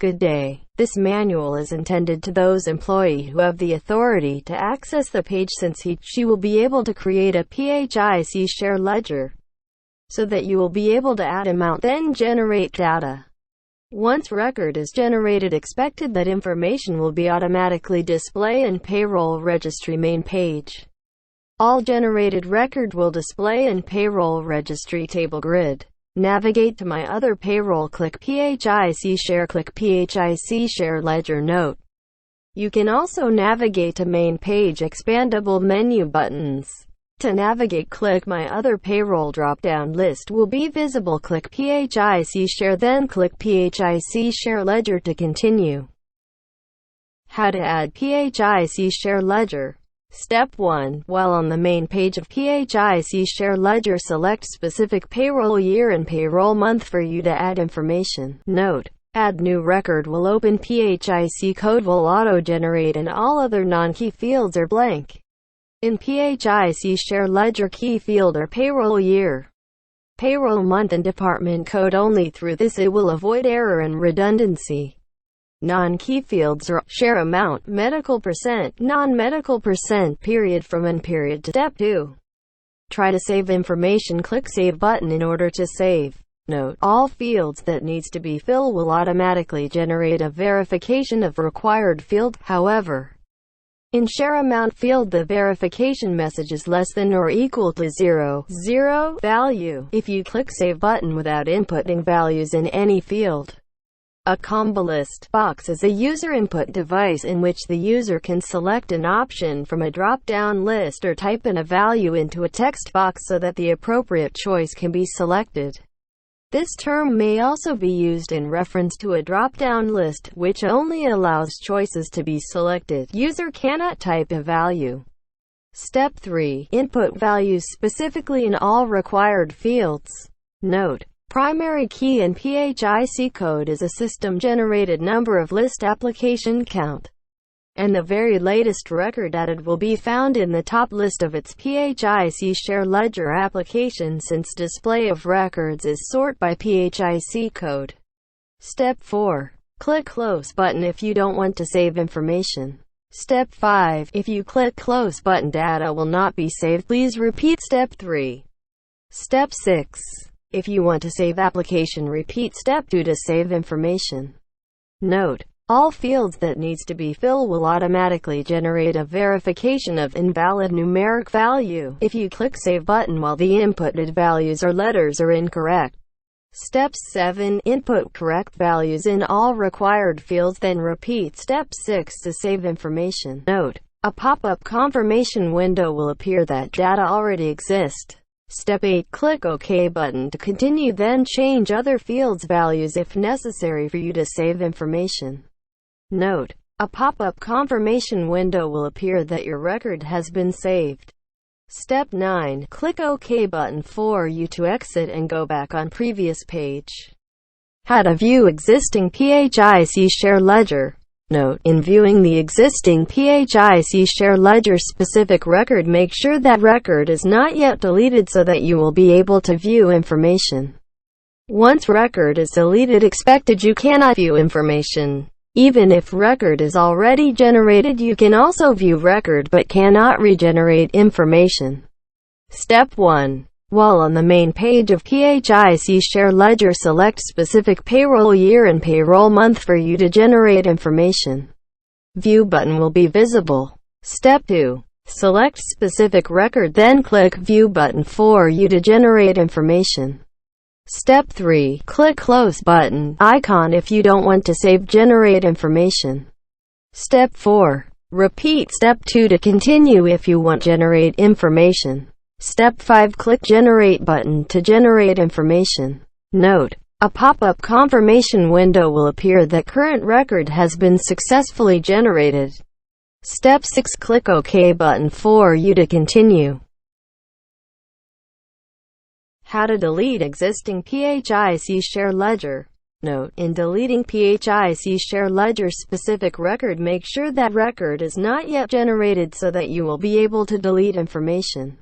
Good day. This manual is intended to those employees who have the authority to access the page, since she will be able to create a PHIC Share Ledger so that you will be able to add amount, then generate data. Once record is generated, expected that information will be automatically displayed in payroll registry main page. All generated record will display in payroll registry table grid. Navigate to My Other Payroll, click PHIC Share, click PHIC Share Ledger. Note: you can also navigate to main page expandable menu buttons. To navigate, click My Other Payroll. Drop-down list will be visible. Click PHIC Share, then click PHIC Share Ledger to continue. How to add PHIC Share Ledger. Step 1. While on the main page of PHIC Share Ledger, select specific payroll year and payroll month for you to add information. Note: Add New Record will open. PHIC code will auto-generate and all other non-key fields are blank. In PHIC Share Ledger, key field are payroll year, payroll month and department code only. Through this it will avoid error and redundancy. Non-key fields are share amount, medical percent, non-medical percent, period from and period to. Step 2. Try to save information. Click Save button in order to save. Note: all fields that needs to be filled will automatically generate a verification of required field. However, in share amount field, the verification message is less than or equal to 0 value if you click Save button without inputting values in any field. A combo list box is a user input device in which the user can select an option from a drop-down list or type in a value into a text box so that the appropriate choice can be selected. This term may also be used in reference to a drop-down list, which only allows choices to be selected. User cannot type a value. Step 3. Input values specifically in all required fields. Note: primary key in PHIC code is a system-generated number of list application count, and the very latest record added will be found in the top list of its PHIC Share Ledger application, since display of records is sort by PHIC code. Step 4. Click Close button if you don't want to save information. Step 5. If you click Close button, data will not be saved. Please repeat Step 3. Step 6. If you want to save application, repeat Step 2 to save information. Note: all fields that needs to be filled will automatically generate a verification of invalid numeric value if you click Save button while the inputted values or letters are incorrect. Step 7. Input correct values in all required fields, then repeat Step 6 to save information. Note: a pop-up confirmation window will appear that data already exist. Step 8. Click OK button to continue, then change other fields' values if necessary for you to save information. Note: a pop-up confirmation window will appear that your record has been saved. Step 9. Click OK button for you to exit and go back on previous page. How to view existing PHIC Share Ledger. Note: in viewing the existing PHIC Share Ledger specific record, make sure that record is not yet deleted so that you will be able to view information. Once record is deleted, expected you cannot view information. Even if record is already generated, you can also view record but cannot regenerate information. Step 1. While on the main page of PHIC Share Ledger, select specific payroll year and payroll month for you to generate information. View button will be visible. Step 2. Select specific record, then click View button for you to generate information. Step 3. Click Close button icon if you don't want to save generate information. Step 4. Repeat Step 2 to continue if you want generate information. Step 5. Click Generate button to generate information. Note: a pop-up confirmation window will appear that current record has been successfully generated. Step 6. Click OK button for you to continue. How to delete existing PHIC Share Ledger. Note: in deleting PHIC Share Ledger specific record, make sure that record is not yet generated so that you will be able to delete information.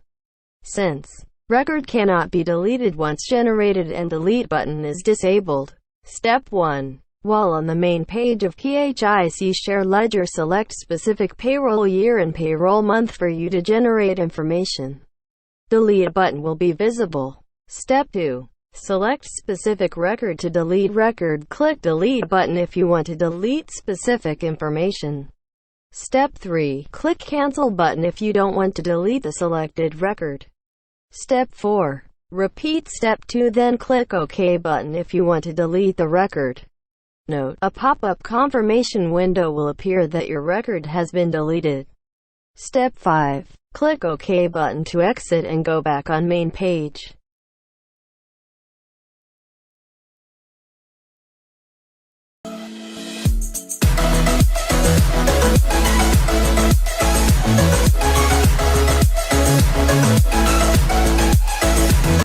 Since record cannot be deleted once generated and delete button is disabled. Step 1. While on the main page of PHIC Share Ledger, select specific payroll year and payroll month for you to generate information. Delete button will be visible. Step 2. Select specific record to delete record. Click Delete button if you want to delete specific information. Step 3. Click Cancel button if you don't want to delete the selected record. Step 4. Repeat Step 2, then click OK button if you want to delete the record. Note: a pop-up confirmation window will appear that your record has been deleted. Step 5. Click OK button to exit and go back on main page.